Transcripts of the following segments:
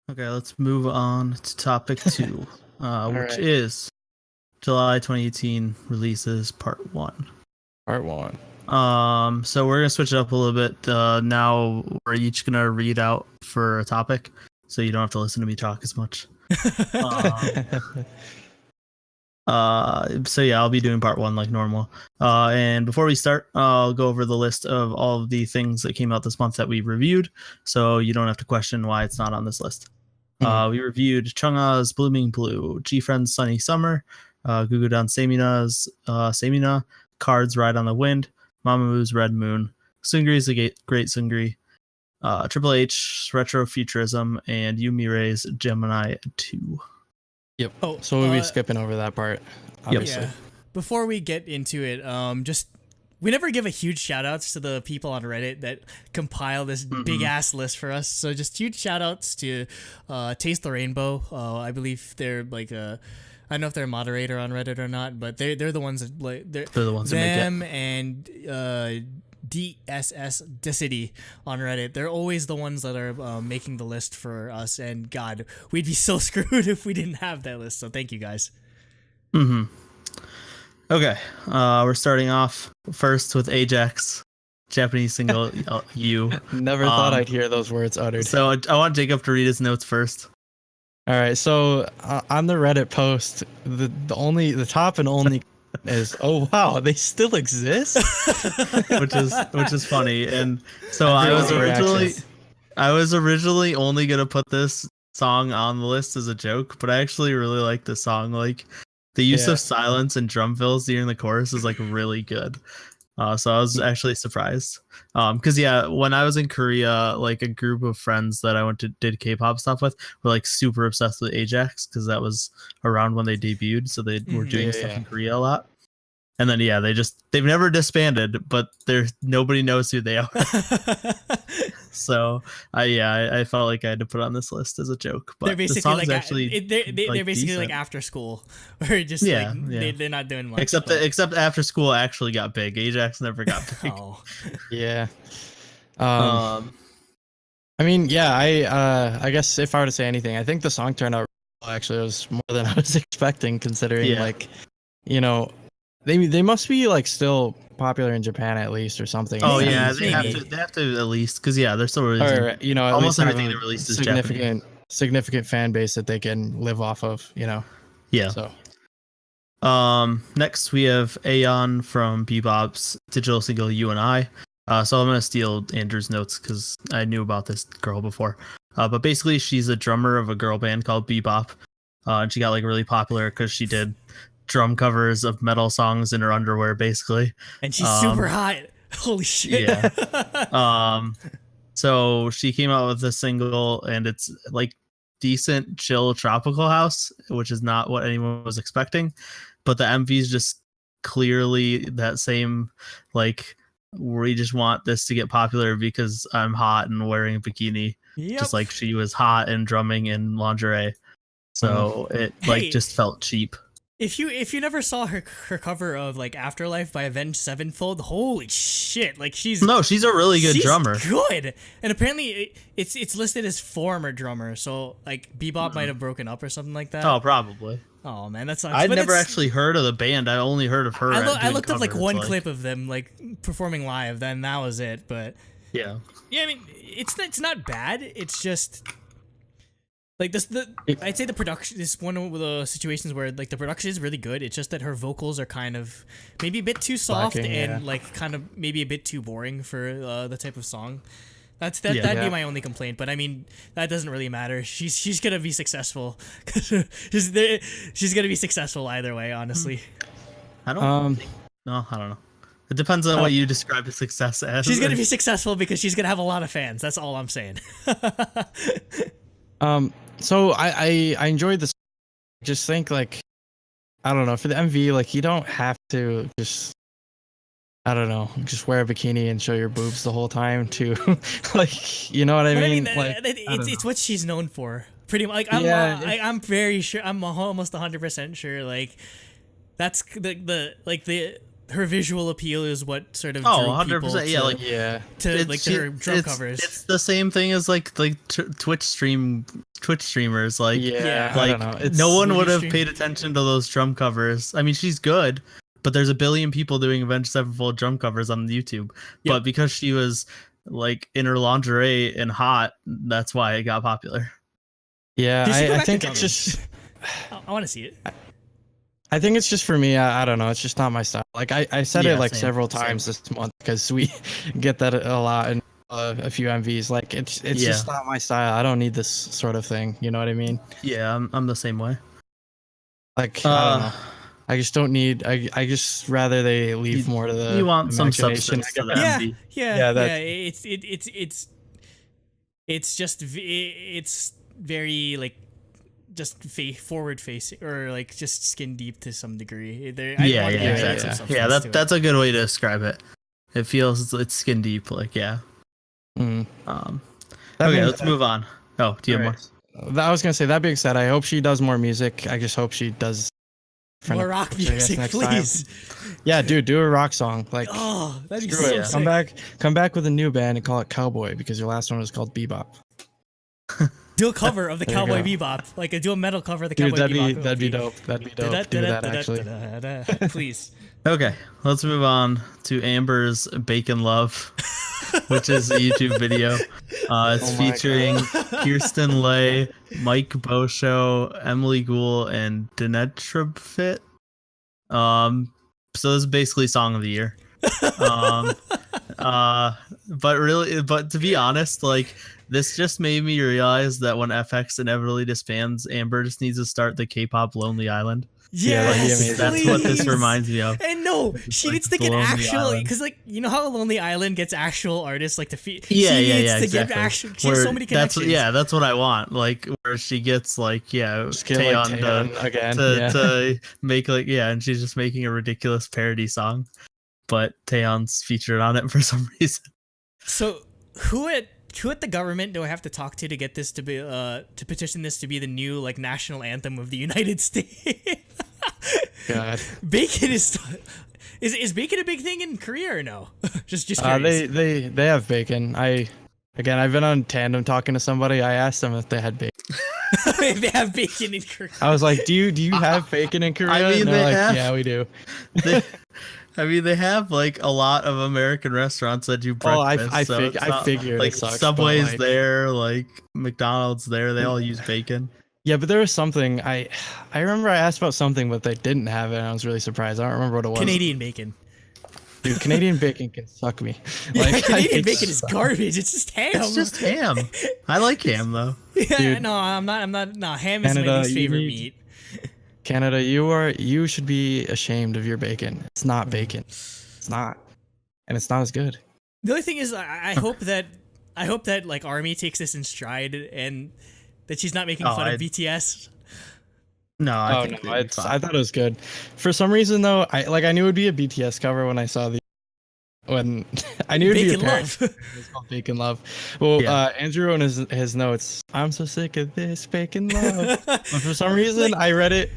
Okay, let's move on to topic 2, which right. is July 2018 releases part 1. Part 1. So we're gonna switch it up a little bit. Now we're each gonna read out for a topic, so you don't have to listen to me talk as much. So yeah, I'll be doing part 1 like normal. And before we start, I'll go over the list of all of the things that came out this month that we reviewed, so you don't have to question why it's not on this list. We reviewed Chungha's Blooming Blue, G-Friend's Sunny Summer, Gugudan Semina's Semina, Card's Ride on the Wind, Mamamoo's Red Moon, Sungri's The Great Sungri, Triple H's Retro Futurism, and Yumire's Gemini 2. Yep. Oh, so we'll be skipping over that part, obviously. Yeah. Before we get into it, we never give a huge shout outs to the people on Reddit that compile this big ass list for us. So just huge shout outs to Taste the Rainbow. I believe they're like I don't know if they're a moderator on Reddit or not, but they're the ones that they're the ones that make it. And DSS Dicity on Reddit. They're always the ones that are making the list for us. And God, we'd be so screwed if we didn't have that list. So thank you guys. Okay, we're starting off first with A-Jax, Japanese single You. Never thought I'd hear those words uttered. So I want Jacob to read his notes first. All right, so on the Reddit post, the top and only is, oh wow, they still exist, which is funny. And so I was originally only gonna put this song on the list as a joke, but I actually really like this song. Like, the use of silence and drum fills during the chorus is like really good. So I was actually surprised. Because when I was in Korea, like a group of friends that I did K-pop stuff with were like super obsessed with A-Jax, because that was around when they debuted. So they were doing stuff in Korea a lot. And then they've never disbanded, but nobody knows who they are. So I felt like I had to put it on this list as a joke. But they're basically the like they're basically like after school, or just they're not doing much. Except after school actually got big. A-Jax never got big. Oh. Yeah. I mean, I guess if I were to say anything, I think the song turned out actually was more than I was expecting, considering like, you know, they must be like still popular in Japan at least, or something. Oh yeah, they have to at least, because they're still releasing. Or, you know, almost everything they released is significant fan base that they can live off of. You know. Yeah. So. Next we have Aeon from Bebop's digital single You and I. So I'm gonna steal Andrew's notes because I knew about this girl before. But basically she's a drummer of a girl band called Bebop. And she got like really popular because she did drum covers of metal songs in her underwear, basically. And she's super hot. Holy shit. Yeah. So she came out with a single, and it's like decent, chill, tropical house, which is not what anyone was expecting. But the MV is just clearly that same, like, we just want this to get popular because I'm hot and wearing a bikini. Yep. Just like she was hot and drumming in lingerie. So it just felt cheap. If you never saw her cover of like Afterlife by Avenged Sevenfold, holy shit! Like she's a really good drummer. Good, and apparently it's listed as former drummer. So like Bebop might have broken up or something like that. Oh, probably. Oh man, that sucks. I'd never actually heard of the band. I only heard of her. I looked up like one clip of them like performing live. Then that was it. But yeah. I mean it's not bad. It's just. Like I'd say the production is one of the situations where like the production is really good. It's just that her vocals are kind of maybe a bit too soft and like kind of maybe a bit too boring for the type of song. That'd be my only complaint. But I mean that doesn't really matter. She's gonna be successful. she's gonna be successful either way. Honestly, I don't know. It depends on what you describe as success as. She's gonna be successful because she's gonna have a lot of fans. That's all I'm saying. So I enjoyed this. Just think like, I don't know, for the MV, like you don't have to just, I don't know, just wear a bikini and show your boobs the whole time to, like, you know what I mean? Like, it's what she's known for. Pretty much. Like I'm very sure. I'm almost 100% sure. Like that's the her visual appeal is what sort of drew 100%, yeah, like to like her drum covers. It's the same thing as like Twitch streamers. Like I don't know. No one would have paid attention to those drum covers. I mean, she's good, but there's a billion people doing Avenged Sevenfold drum covers on YouTube. Yep. But because she was like in her lingerie and hot, that's why it got popular. Yeah, I think it's just. I want to see it. I think it's just for me. I don't know. It's just not my style. Like I said it like several times this month because we get that a lot in a few MVs. Like it's just not my style. I don't need this sort of thing. You know what I mean? Yeah, I'm the same way. Like I don't know. I just don't need. I just rather they leave more to the. You want some substance to the MV. It's very like. Just forward facing or like just skin deep to some degree. Exactly. Yeah, that's a good way to describe it. It feels it's skin deep, like okay, let's move on. Oh, do you have more? I was gonna say, that being said, I hope she does more music. I just hope she does more rock music, please. Time. Yeah, dude, do a rock song. Like, that'd be so sick. Come back with a new band and call it Cowboy because your last one was called Bebop. Do a cover of the Cowboy Bebop, like do a metal cover of the Cowboy Bebop. That'd be dope. That'd be dope. Do that actually. Please. Okay, let's move on to Amber's Bacon Love, which is a YouTube video. It's featuring Kirsten Lay, Mike Bosho, Emily Gould, and Dinetrabfit. So this is basically Song of the Year. But to be honest, like, this just made me realize that when FX inevitably disbands, Amber just needs to start the K-pop Lonely Island. Yes, that's what this reminds me of. And no, she needs to get actual, because like you know how Lonely Island gets actual artists like to feed. Get actual. She has so many connections. That's what I want. Like where she gets like Taeyeon again to make and she's just making a ridiculous parody song, but Taeyeon's featured on it for some reason. So who at the government do I have to talk to get this to be to petition this to be the new like national anthem of the United States? God, bacon is bacon a big thing in Korea or no? just curious. They have bacon. I've been on Tandem talking to somebody. I asked them if they had bacon. If they have bacon in Korea. I was like, do you have bacon in Korea? I mean, yeah, we do. They have like a lot of American restaurants that do breakfast. I figured like sucks, Subway's there, like McDonald's there. They all use bacon. Yeah, but there was something I remember I asked about something, but they didn't have it, and I was really surprised. I don't remember what it was. Canadian bacon. Dude, Canadian bacon can suck me. Like, Canadian bacon is garbage. It's just ham. It's just ham. I like ham though. Yeah, dude, no, I'm not. No, ham is my least favorite meat. Canada, you should be ashamed of your bacon. It's not bacon. It's not, and it's not as good. The only thing is, I hope that like Army takes this in stride and that she's not making fun of BTS. No, I thought it was good. For some reason though, I knew it would be a BTS cover when I saw when I knew it'd be a parody. It's called Bacon Love. Well, Andrew on his notes, I'm so sick of this bacon love. But for some reason, I read it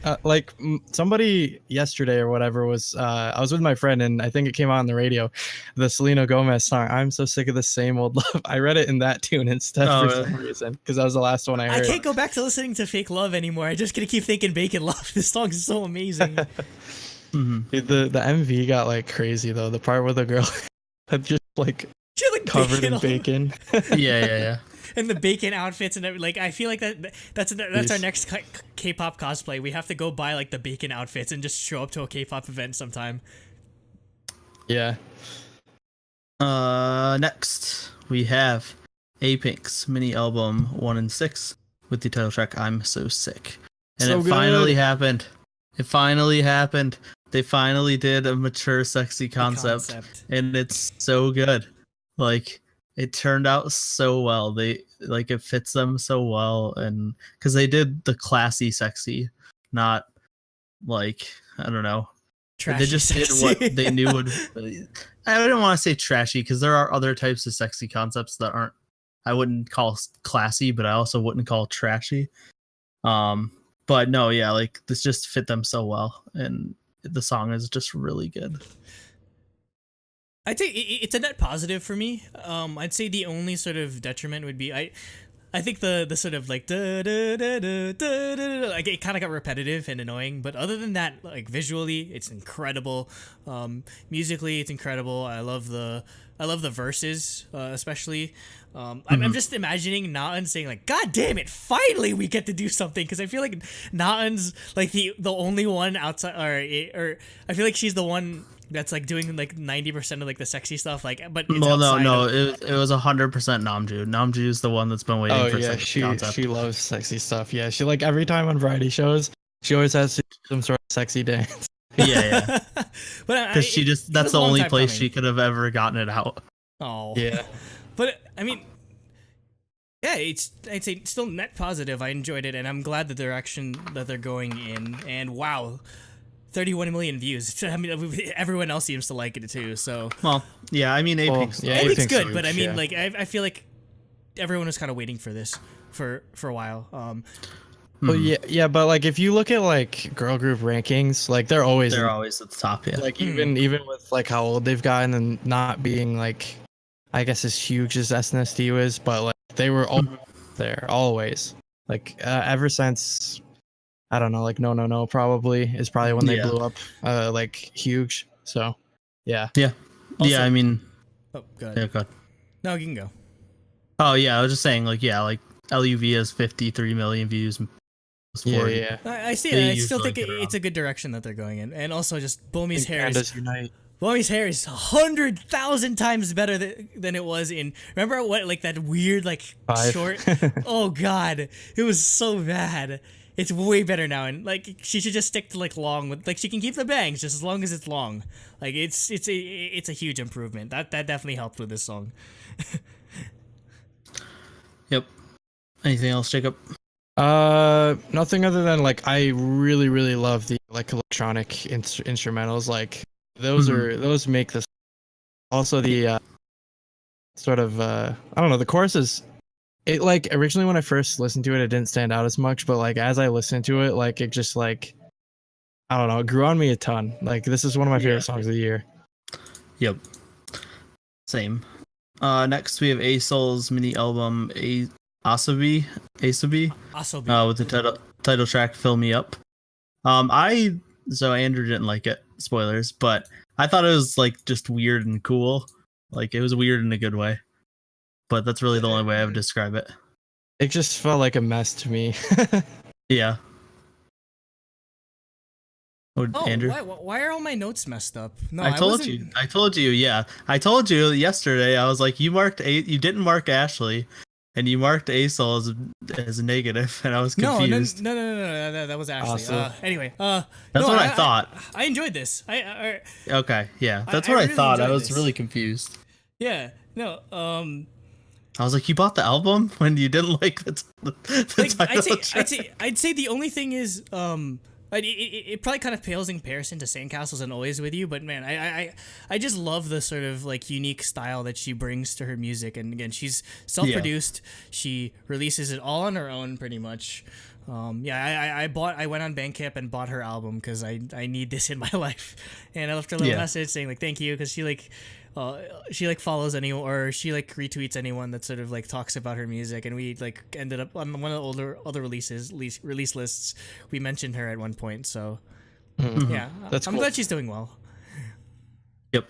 somebody yesterday or whatever was. I was with my friend and I think it came on the radio, the Selena Gomez song. I'm so sick of the same old love. I read it in that tune instead for some reason because that was the last one I heard. I can't go back to listening to Fake Love anymore. I just gonna keep thinking Bacon Love. This song is so amazing. Mm-hmm. Dude, the MV got like crazy though. The part where the girl had just like covered in bacon. Yeah. And the bacon outfits and everything. Like I feel like that's our next K-pop cosplay. We have to go buy like the bacon outfits and just show up to a K-pop event sometime. Yeah. Next we have Apink's mini album 1 and 6 with the title track "I'm So Sick," and it finally happened. It finally happened. They finally did a mature, sexy concept, and it's so good. Like, it turned out so well. It fits them so well, and because they did the classy sexy, not like, I don't know. Trashy they just sexy. did what they knew would. I don't want to say trashy because there are other types of sexy concepts that aren't. I wouldn't call classy, but I also wouldn't call trashy. But no, yeah, like this just fit them so well, and the song is just really good. I'd say it's a net positive for me. I'd say the only sort of detriment would be I think the sort of like da, da, da, da, da, da, like it kind of got repetitive and annoying. But other than that, like visually, it's incredible. Musically, it's incredible. I love the verses, especially. I'm just imagining Na-eun saying like, "God damn it! Finally, we get to do something." Because I feel like Na-eun's like the only one outside, or I feel like she's the one that's like doing like 90% of like the sexy stuff, like. But it's it was 100% Namju. Namju is the one that's been waiting for. Yeah, she loves sexy stuff. Yeah, she like every time on variety shows, she always has to do some sort of sexy dance. Yeah. But because that's the only place she could have ever gotten it out. Oh yeah, but I mean, yeah, I'd say still net positive. I enjoyed it, and I'm glad the direction that they're going in. And wow, 31 million views. I mean, everyone else seems to like it too. So well, yeah. I mean, Apink's good, huge, but I mean, like I feel like everyone was kind of waiting for this for a while. Well, yeah, but like if you look at like girl group rankings, like they're always at the top. Yeah, like even with like how old they've gotten and not being like, I guess as huge as SNSD is, but like they were all there always. Like ever since, I don't know, like no probably is probably when they blew up like huge. So yeah. Also, yeah. I mean, oh, go ahead. Yeah, go ahead. No, you can go. Oh yeah, I was just saying like like LUV has 53 million views. Yeah. I see it. I still think it's a good direction that they're going in, and also just Bomi's hair is unite. Bomi's hair is 100,000 times better than it was in. Remember what like that weird like 5. short? Oh god, it was so bad. It's way better now, and like she should just stick to like long with like she can keep the bangs just as long as it's long. Like it's a huge improvement. That definitely helped with this song. Yep. Anything else, Jacob? Nothing other than like I really love the like electronic instrumentals. Like those make this. Also the sort of I don't know, the choruses. It like originally when I first listened to it, it didn't stand out as much, but like as I listened to it, like it just like I don't know, it grew on me a ton. Like this is one of my favorite songs of the year. Yep. Same. Next we have A-Soul's mini album Asobi with the title track Fill Me Up. So Andrew didn't like it, spoilers, but I thought it was like just weird and cool. Like it was weird in a good way. But that's really the only way I would describe it. It just felt like a mess to me. Yeah. Andrew? Why are all my notes messed up? No, I told you. Yeah, I told you yesterday. I was like, you didn't mark Ashley, and you marked A-Soul as a negative, and I was confused. No, that was Ashley. Awesome. Anyway, that's what I thought. I enjoyed this. Okay, yeah, that's what I really thought. I was really confused. Yeah, no, I was like, you bought the album when you didn't like the title track? I'd say the only thing is, it probably kind of pales in comparison to Sandcastles and Always With You, but man, I just love the sort of like unique style that she brings to her music. And again, she's self-produced. Yeah. She releases it all on her own pretty much. I went on Bandcamp and bought her album because I need this in my life. And I left her a little message saying like, thank you. Cause she follows anyone, or she like retweets anyone that sort of like talks about her music, and we like ended up on one of the other release lists. We mentioned her at one point, so yeah, I'm cool. Glad she's doing well. Yep.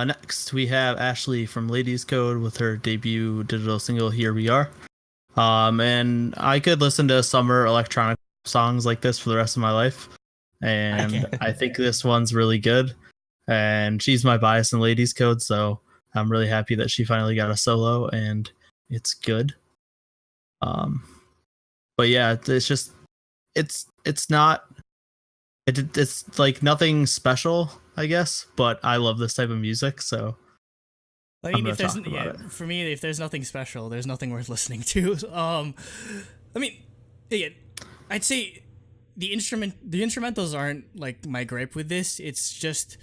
Next we have Ashley from Ladies Code with her debut digital single Here We Are. And I could listen to summer electronic songs like this for the rest of my life, and I think this one's really good. And she's my bias in Ladies Code, so I'm really happy that she finally got a solo, and it's good. But yeah, it's just it's like nothing special, I guess. But I love this type of music, so I mean, for me, if there's nothing special, there's nothing worth listening to. I mean, again, I'd say the instrumentals aren't like my gripe with this. It's just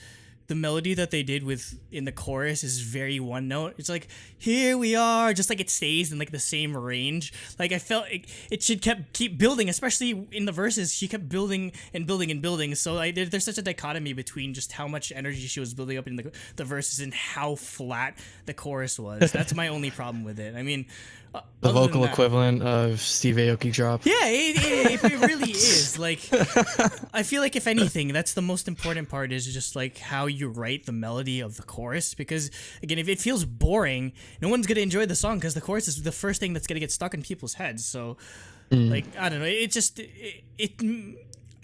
the melody that they did in the chorus is very one note. It's like, here we are, just like it stays in like the same range. Like I felt it should keep building, especially in the verses. She kept building and building and building. So there's such a dichotomy between just how much energy she was building up in the verses and how flat the chorus was. That's my only problem with it. I mean, the vocal equivalent of Steve Aoki drop. Yeah, it really is. Like, I feel like if anything, that's the most important part is just like how you write the melody of the chorus. Because again, if it feels boring, no one's gonna enjoy the song because the chorus is the first thing that's gonna get stuck in people's heads. So, like, I don't know.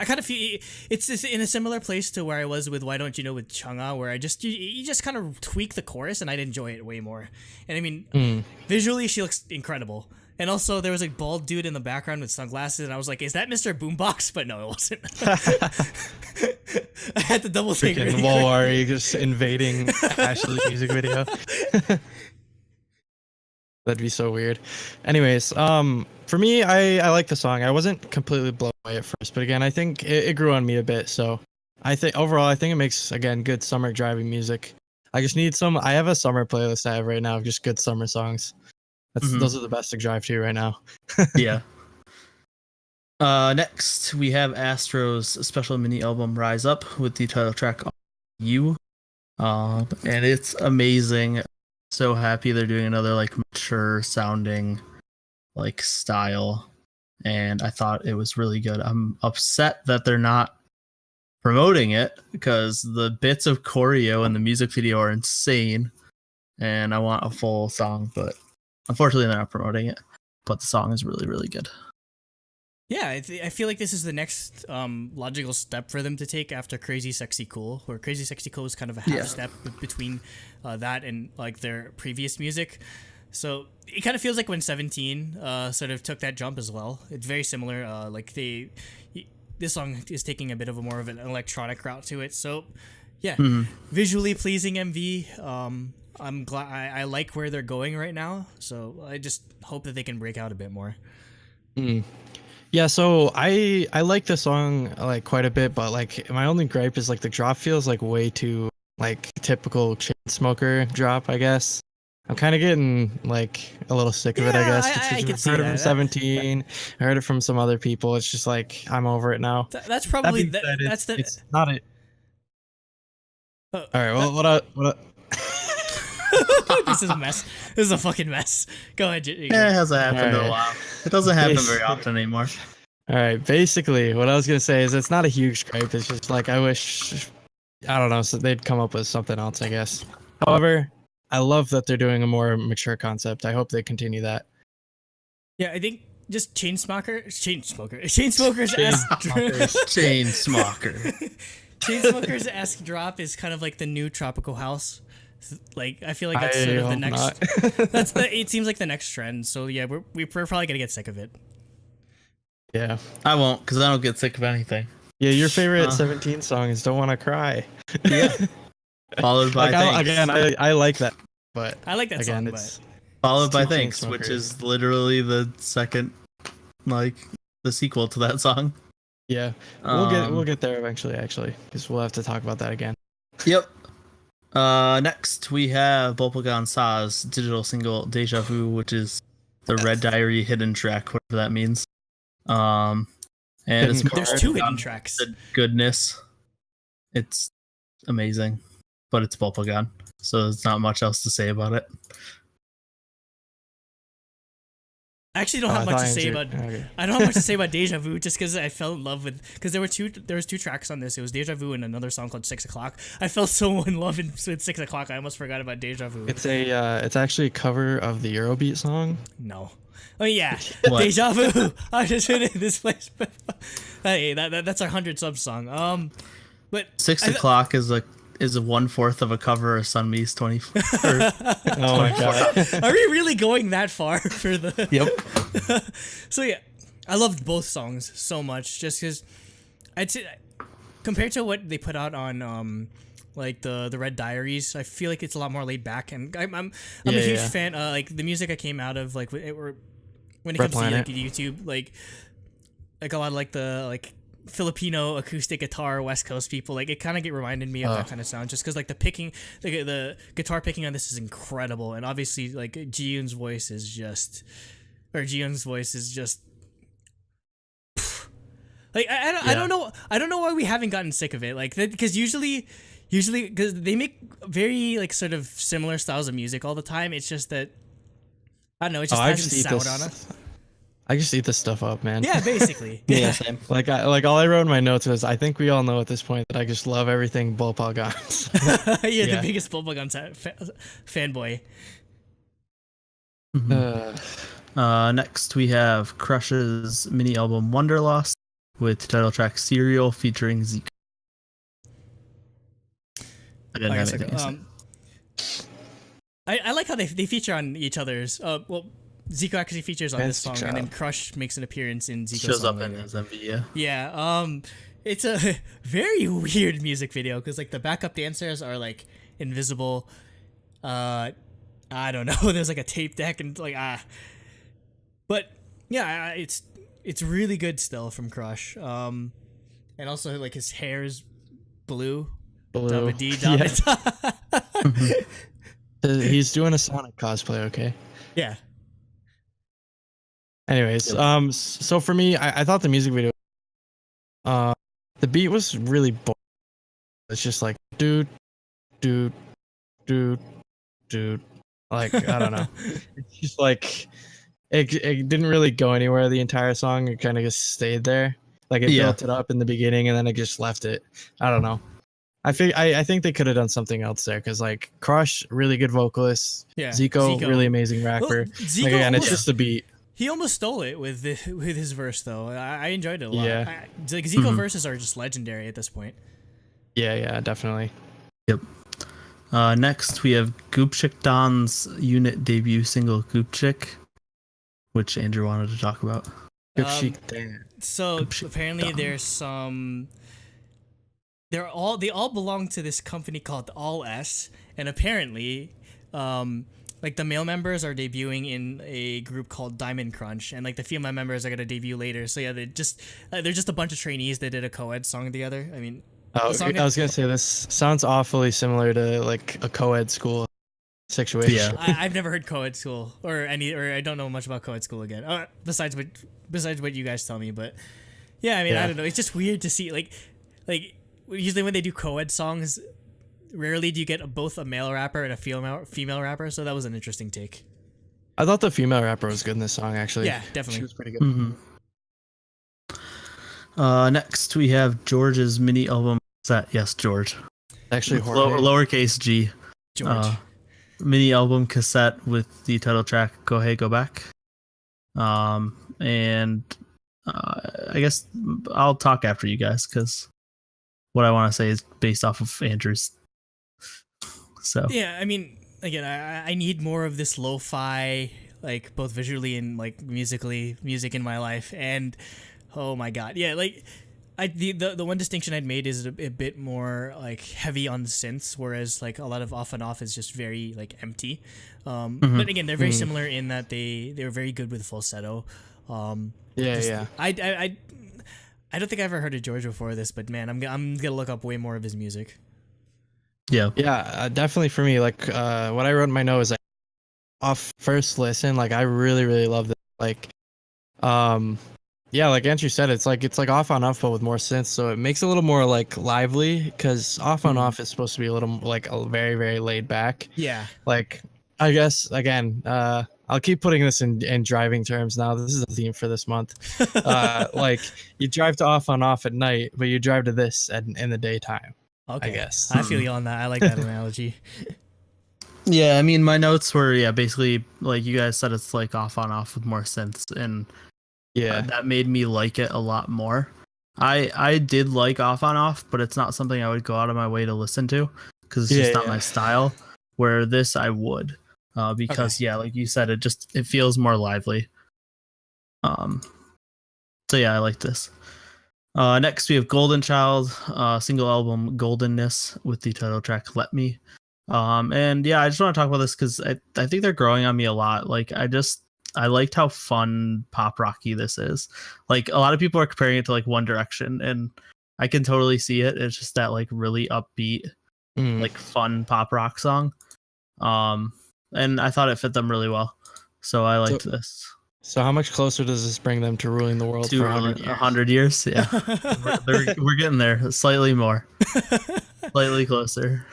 I kind of feel it's in a similar place to where I was with Why Don't You Know with Chungha, where you just kind of tweak the chorus and I'd enjoy it way more. And I mean, visually she looks incredible. And also there was a bald dude in the background with sunglasses, and I was like, is that Mr. Boombox? But no, it wasn't. I had to double take it. Walwari just invading Ashley's music video. That'd be so weird. Anyways, for me, I like the song. I wasn't completely blown away at first, but again, I think it grew on me a bit. So I think overall, it makes, again, good summer driving music. I just need I have a summer playlist I have right now of just good summer songs. Those are the best to drive to right now. Yeah. Next, we have Astro's special mini album Rise Up with the title track You. And it's amazing. So happy they're doing another like mature sounding like style, and I thought it was really good. I'm upset that they're not promoting it because the bits of choreo in the music video are insane, and I want a full song, but unfortunately they're not promoting it. But the song is really, really good. Yeah, I feel like this is the next logical step for them to take after Crazy Sexy Cool, where Crazy Sexy Cool is kind of a half step between that and like their previous music. So it kind of feels like when 17 sort of took that jump as well. It's very similar. This song is taking a bit of more of an electronic route to it. So yeah, visually pleasing MV. I'm glad I like where they're going right now. So I just hope that they can break out a bit more. Yeah, so I like the song like quite a bit, but like my only gripe is like the drop feels like way too like typical Chainsmoker drop, I guess. I'm kind of getting like a little sick of it, I guess. I can see heard it from 17. I heard it from some other people. It's just like I'm over it now. That's probably it's not it. All right, well, what? This is a mess. This is a fucking mess. Go ahead. It hasn't happened in a while. It doesn't happen very often anymore. All right. Basically, what I was gonna say is it's not a huge gripe. It's just like I wish, I don't know, so they'd come up with something else, I guess. However, I love that they're doing a more mature concept. I hope they continue that. Yeah, I think just Chainsmokers esque drop is kind of like the new Tropical House. Like I feel like that's sort of the next. It seems like the next trend. So yeah, we're probably gonna get sick of it. Yeah, I won't, because I don't get sick of anything. Yeah, your favorite 17 song is "Don't Wanna Cry." Yeah, followed by Thanks. I like that, but I like that again, song. It's followed by Thanks, which is literally the second, like the sequel to that song. Yeah, we'll get there eventually, actually, because we'll have to talk about that again. Yep. Next we have Bubblegum Sa's digital single Deja Vu, which is the Red Diary hidden track, whatever that means. And there's two hidden tracks. The goodness. It's amazing, but it's Bubblegum, so there's not much else to say about it. I actually don't have much to say about. I don't have much to say about Deja Vu, just because I fell in love with. Because there was two tracks on this. It was Deja Vu and another song called 6 O'clock. I fell so in love with 6 O'clock. I almost forgot about Deja Vu. It's actually a cover of the Eurobeat song. No. Oh yeah, Deja Vu. I just been in this place. Hey, that's our 100 sub song. But 6 O'Clock is a 1/4 of a cover of Sunmi's 24. Oh my god! Are we really going that far for the? Yep. So yeah, I loved both songs so much, just because I'd say compared to what they put out on like the Red Diaries, I feel like it's a lot more laid back, and I'm a huge fan. Like the music I came out of, like when it comes to like YouTube, like a lot of like the Filipino acoustic guitar West Coast people. Like, it kind of reminded me of that kind of sound, just because like the picking, the guitar picking on this is incredible, and obviously like Jiyoon's voice is just like I don't know why we haven't gotten sick of it, like, because usually because they make very like sort of similar styles of music all the time. It's just that I don't know, it just hasn't soured on us. I just eat this stuff up, man. Yeah, basically. Yeah, same. Like all I wrote in my notes was, I think we all know at this point that I just love everything Bullpugons. You're the biggest Bullpugons fanboy. Next we have Crush's mini album Wonderlost with the title track Serial featuring Zeke. I didn't have anything. I like how they feature on each other's. Well, Zico actually features on this song, and then Crush makes an appearance in Zico's shows song up in his MV, yeah. Yeah, it's a very weird music video, because like the backup dancers are like invisible. I don't know. There's like a tape deck and like but yeah, it's really good still from Crush. And also like his hair is blue. He's doing a Sonic cosplay, okay? Yeah. Anyways, so for me, I thought the music video, the beat was really boring. It's just like dude, like, I don't know. It's just like it didn't really go anywhere the entire song. It kind of just stayed there. Like it built it up in the beginning and then it just left it. I don't know. I think they could have done something else there, because like Crush, really good vocalist. Yeah, Zico, really amazing rapper. Well, Zico, like, again, it's just the beat. He almost stole it with his verse though. I enjoyed it a lot. Yeah, like Zico verses are just legendary at this point. Yeah, definitely. Yep. Next we have Geupsik-dan's unit debut single Geupsik, which Andrew wanted to talk about. Geupsik-dan. So apparently there's some. They all belong to this company called All S, and apparently, like the male members are debuting in a group called Diamond Crunch, and like the female members are gonna debut later. So yeah, they're just a bunch of trainees that did a co-ed song together. I mean, I was gonna say this sounds awfully similar to like a co-ed school situation. Yeah, I've never heard co-ed school or I don't know much about co-ed school again. Besides what you guys tell me, but yeah, I mean, I don't know. It's just weird to see like. Usually when they do co-ed songs, rarely do you get both a male rapper and a female rapper, so that was an interesting take. I thought the female rapper was good in this song, actually. Yeah, definitely. She was pretty good. Mm-hmm. Next we have George's mini album set. Yes, George. Actually, lowercase G. George. Mini album cassette with the title track "Go Hey Go Back." And I guess I'll talk after you guys, because what I want to say is based off of Andrew's. So yeah, I mean, again, I need more of this lo-fi, like both visually and like music in my life. And oh my god, yeah, like the one distinction I'd made is a bit more like heavy on the synths, whereas like a lot of Off and Off is just very like empty. But again, they're very similar in that they're very good with falsetto. I don't think I ever heard of George before this, but man, I'm gonna look up way more of his music. Yeah, definitely for me. Like, what I wrote in my note is like, off first listen, like I really love this. Like, like Andrew said, it's like Off on Off but with more synths, so it makes it a little more like lively, because Off on Off is supposed to be a little like a very laid back. Yeah. Like, I guess again, I'll keep putting this in driving terms now. This is a theme for this month. Like you drive to Off on Off at night, but you drive to this in the daytime. Okay. I guess. I feel you on that. I like that analogy. Yeah, I mean, my notes were basically like you guys said, it's like Off on Off with more synths, and that made me like it a lot more. I did like Off on Off, but it's not something I would go out of my way to listen to, because it's just not my style. Where this I would. Because like you said, it feels more lively. So yeah, I like this. Next we have Golden Child, single album Goldenness with the title track Let Me. And yeah, I just want to talk about this because I think they're growing on me a lot. Like I just I liked how fun pop rocky this is. Like a lot of people are comparing it to like One Direction, and I can totally see it. It's just that like really upbeat, like fun pop rock song. And I thought it fit them really well. So I liked this. So how much closer does this bring them to ruling the world for 100 years? Yeah. we're getting there. Slightly more. Slightly closer.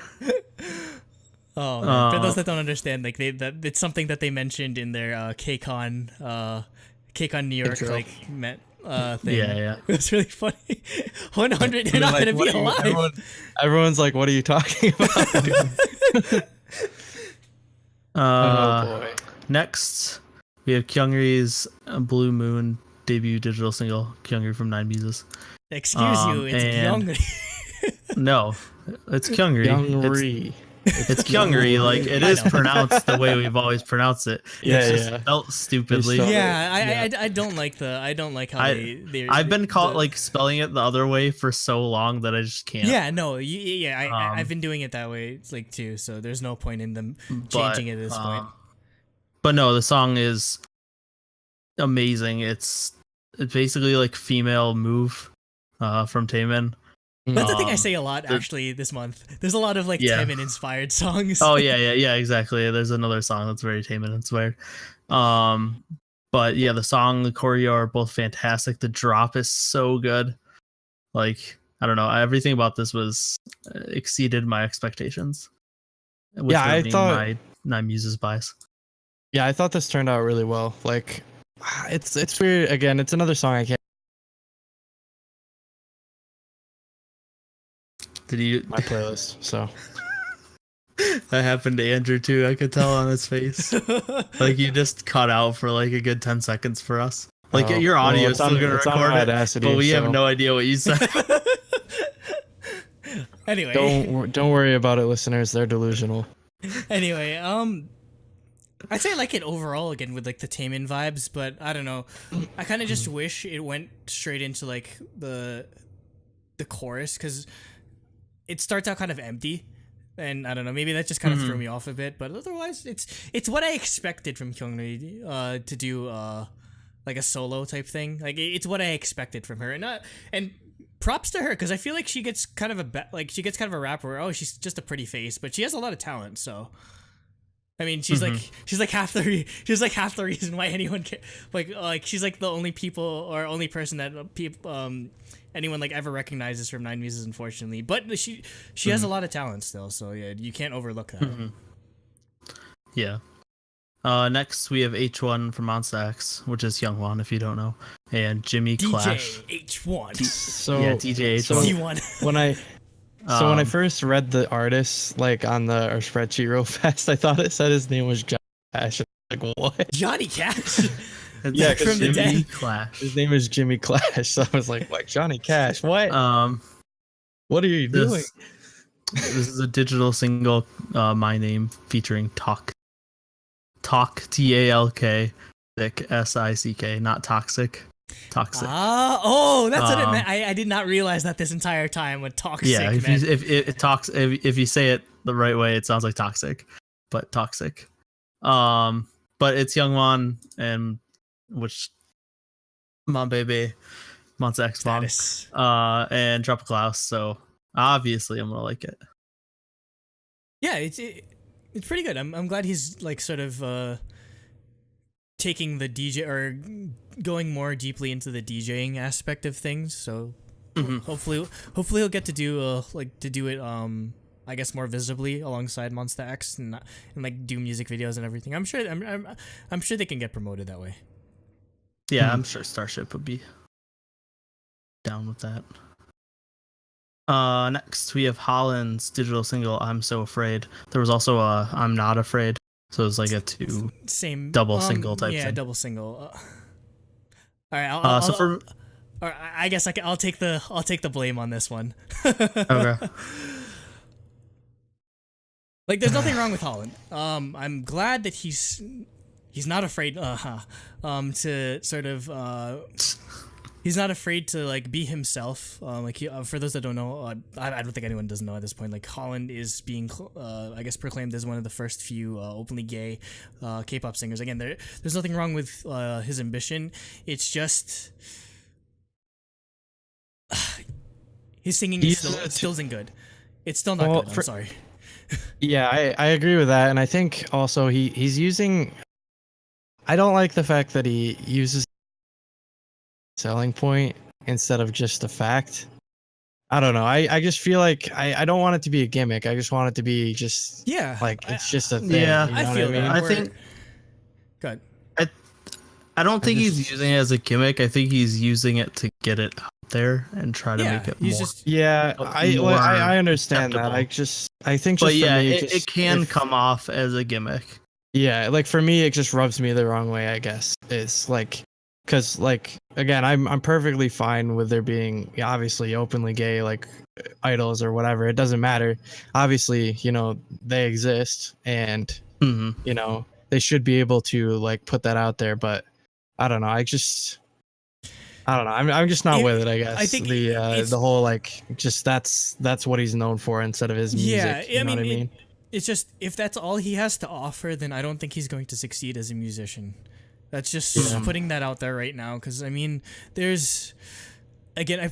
Oh man. For those that don't understand, like it's something that they mentioned in their KCON New York intro. like thing. Yeah. It was really funny. 100, you're not like, gonna be alive. Everyone's like, what are you talking about? Oh boy. Next, we have Kyungri's Blue Moon debut digital single, Kyungri from Nine Muses. Excuse you, it's Kyungri. No, it's Kyungri. Kyungri. It's Kyungri. Like it is pronounced the way we've always pronounced it. Yeah, it's just spelled stupidly. I don't like how I've been caught like spelling it the other way for so long that I just can't. Yeah, no, I've been doing it that way. It's like too. So there's no point in them changing it at this point. But no, the song is amazing. It's basically like female move from Taemin. That's the thing I say a lot actually this month. There's a lot of like Taemin inspired songs. Oh yeah, exactly. There's another song that's very Taemin inspired. But yeah, the song, the choreo are both fantastic. The drop is so good. Like I don't know, everything about this was exceeded my expectations. Yeah, I thought my Nine Muses bias. Yeah, I thought this turned out really well. Like, it's weird. Again, it's another song I can't. Did you my playlist? So that happened to Andrew too. I could tell on his face. Like you just cut out for like a good 10 seconds for us. Like your audio is still gonna record it, Audacity, but we have no idea what you said. Anyway, don't worry about it, listeners. They're delusional. Anyway, I'd say I like it overall again with like the Taemin vibes, but I don't know. I kind of just wish it went straight into like the chorus because it starts out kind of empty, and I don't know. Maybe that just kind of threw me off a bit, but otherwise, it's what I expected from Kyungri to do like a solo type thing. Like it's what I expected from her, and props to her because I feel like she gets kind of a rap where she's just a pretty face, but she has a lot of talent. So I mean, she's like half the reason why anyone like she's like the only person that anyone like ever recognizes from Nine Muses, unfortunately. But she has a lot of talent still, so yeah, you can't overlook that. Yeah. Next we have H.One from Monsta X, which is Hyolyn, if you don't know, and Jimmy Clash. DJ H.One. DJ H.One. When I first read the artist like on our spreadsheet real fast, I thought it said his name was Johnny Cash. Like what? Johnny Cash. Yeah, from the Jimmy dead. Clash. His name is Jimmy Clash. So I was like Johnny Cash. What? What are you doing? This is a digital single, My Name, featuring Talk, Talk, SICK, not toxic. Toxic. That's what it meant. I did not realize that this entire time what toxic meant. If you say it the right way, it sounds like toxic, but toxic. But it's Hyolyn and which Mon Baby, Monsta X Bomb, and Drop a Klaus. So obviously I'm gonna like it. Yeah, it's pretty good. I'm glad he's like sort of taking the DJ or going more deeply into the DJing aspect of things. So hopefully he'll get to do it I guess more visibly alongside Monsta X and like do music videos and everything. I'm sure they can get promoted that way. Yeah, I'm sure Starship would be down with that. Next we have Holland's digital single I'm So Afraid. There was also a I'm Not Afraid, so it was like a double single type thing. Yeah, double single. All right, I guess I'll take the blame on this one. Okay. Like there's nothing wrong with Hyolyn. I'm glad that he's not afraid to sort of he's not afraid to like be himself. For those that don't know, I don't think anyone doesn't know at this point. Like Hyolyn is being, I guess, proclaimed as one of the first few openly gay K-pop singers. Again, there's nothing wrong with his ambition. It's just his singing still isn't good. It's still not good. I'm sorry. Yeah, I agree with that, and I think also he's using. I don't like the fact that he uses selling point instead of just a fact. I don't know. I just feel like I don't want it to be a gimmick. I just want it to be just like it's just a thing. Yeah, you know I feel what I mean? that. I think. Good. I don't think he's using it as a gimmick. I think he's using it to get it out there and try to make it more. I understand acceptable. that. I think. But just yeah, for me, it can come off as a gimmick. Yeah, like for me, it just rubs me the wrong way. I guess it's like, cause like again, I'm perfectly fine with there being obviously openly gay like idols or whatever. It doesn't matter. Obviously, they exist, and they should be able to like put that out there. But I don't know. I don't know. I'm just not with it. I guess. I think the whole like just that's what he's known for instead of his music. You know what I mean? It's just if that's all he has to offer, then I don't think he's going to succeed as a musician. That's just putting that out there right now. Because I mean, there's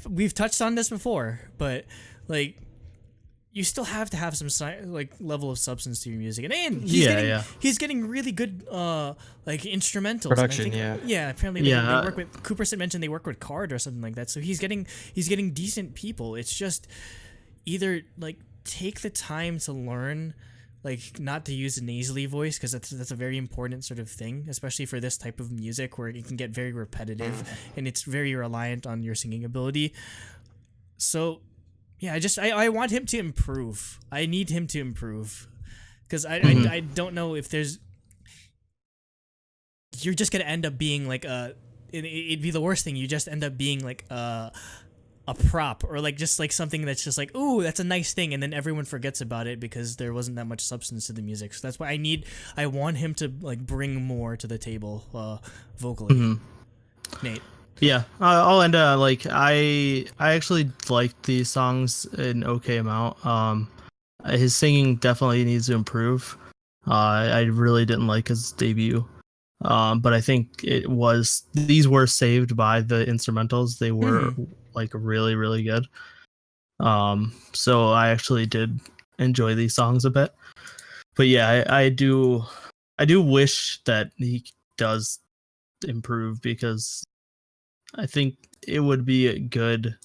we've touched on this before, but like you still have to have some like level of substance to your music, and he's getting really good like instrumentals. Production, apparently they work with Cooper mentioned they work with Card or something like that. So he's getting decent people. It's just either like take the time to learn like not to use a nasally voice, because that's a very important sort of thing, especially for this type of music where it can get very repetitive and it's very reliant on your singing ability. So yeah, I want him to improve. I need him to improve, because I don't know if there's. You're just gonna end up being like it'd be the worst thing. You just end up being like a prop, or like just like something that's just like, ooh, that's a nice thing, and then everyone forgets about it because there wasn't that much substance to the music. So that's why I want him to like bring more to the table vocally. Nate. Yeah, I'll end like I actually liked these songs an okay amount. His singing definitely needs to improve. I really didn't like his debut. But I think these were saved by the instrumentals. They were like really, really good. So I actually did enjoy these songs a bit. But yeah, I do wish that he does improve, because I think it would be a good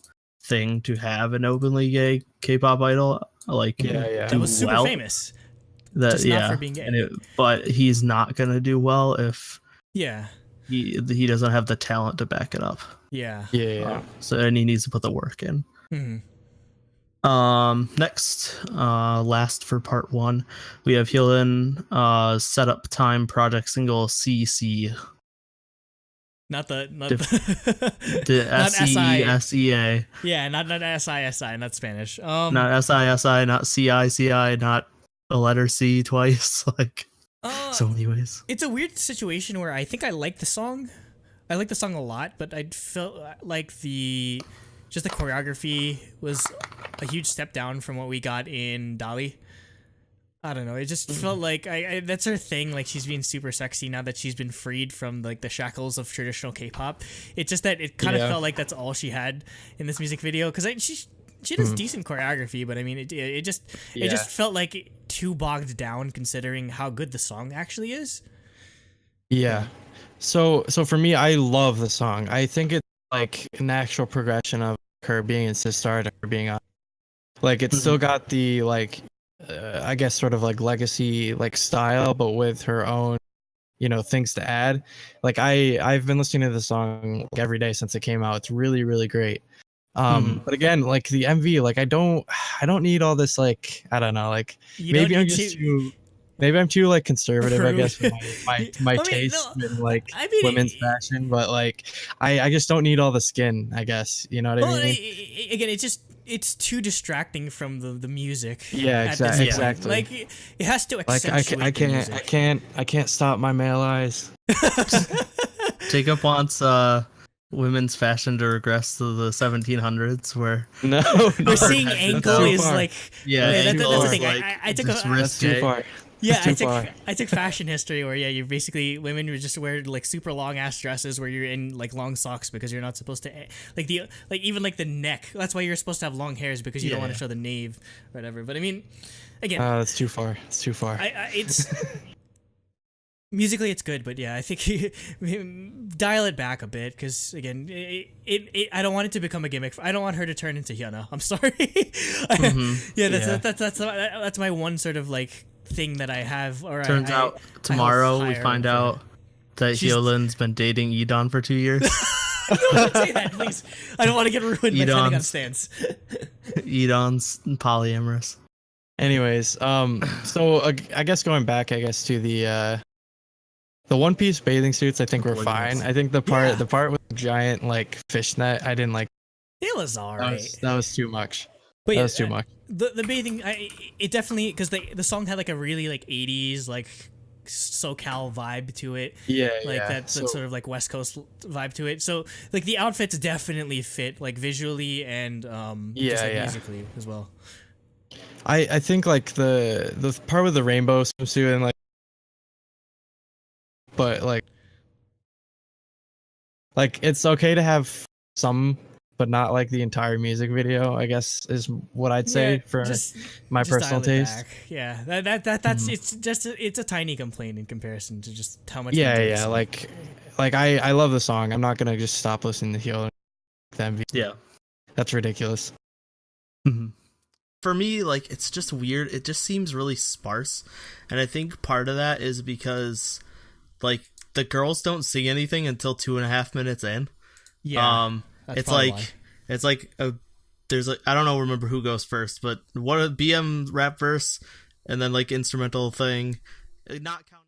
thing to have an openly gay K-pop idol, like that was super famous. Just not for being gay. But he's not gonna do well if he doesn't have the talent to back it up. So and he needs to put the work in. Next, last for part 1, we have Hyolyn Setup Time project single CC. Not the SEA. Yeah, not SISI, not Spanish. Not SISI, not CICI, not a letter C twice. Like so many ways. It's a weird situation where I think I like the song. I like the song a lot, but I felt like the choreography was a huge step down from what we got in Dali. I don't know. It just felt like that's her thing. Like she's being super sexy now that she's been freed from like the shackles of traditional K-pop. It's just that it kind of felt like that's all she had in this music video. Because she does decent choreography, but I mean it just felt like too bogged down considering how good the song actually is. Yeah. So for me, I love the song. I think it's like a natural progression of her being in Sistar to her being on. Like it's still got the like. I guess sort of like legacy like style, but with her own things to add. Like I've been listening to the song like every day since it came out. It's really, really great. But again, like the MV, like I don't need all this, like I don't know, like maybe I'm too like conservative, I guess, with my taste in like women's fashion, but like I just don't need all the skin, I guess, you know what I mean? Again, it's too distracting from the music. Yeah, exactly. Like it has to accentuate like I can't stop my male eyes. Jacob wants women's fashion to regress to the 1700s, where No, We're seeing ankle is far. like that's the thing. I took That's too far. Yeah, That's too far. I took fashion history where you basically women would just wear like super long ass dresses where you're in like long socks because you're not supposed to even the neck. That's why you're supposed to have long hairs because you don't want to show the nape, whatever. But I mean, again, that's too far. It's too far. It's musically it's good, but yeah, I think dial it back a bit because again, I don't want it to become a gimmick. I don't want her to turn into Hyuna. I'm sorry. That's my one sort of like thing that I have. Or turns out tomorrow we find out that Hyolyn's been dating E-Don for 2 years. Don't say that, please. I don't want to get ruined by depending on stance. E-Don's polyamorous. Anyways, so I guess going back, to the One Piece bathing suits, I think were fine. I think the part with the giant like fishnet, I didn't like. It was alright. That was too much. But that was too much. The bathing, it definitely, because the song had like a really like 80s like SoCal vibe to it. That sort of like West Coast vibe to it. So like the outfits definitely fit like visually and musically as well. I think like the part with the rainbow swimsuit and like, but like it's okay to have some, but not like the entire music video, I guess is what I'd say for my personal taste. Back. Yeah, that's it's a tiny complaint in comparison to just how much. Like I love the song. I'm not gonna just stop listening to Hyolyn. Yeah, that's ridiculous. For me, like it's just weird. It just seems really sparse, and I think part of that is because like the girls don't sing anything until 2.5 minutes in. Yeah. It's like there's like I don't remember who goes first, but what a BM rap verse and then like instrumental thing, not counting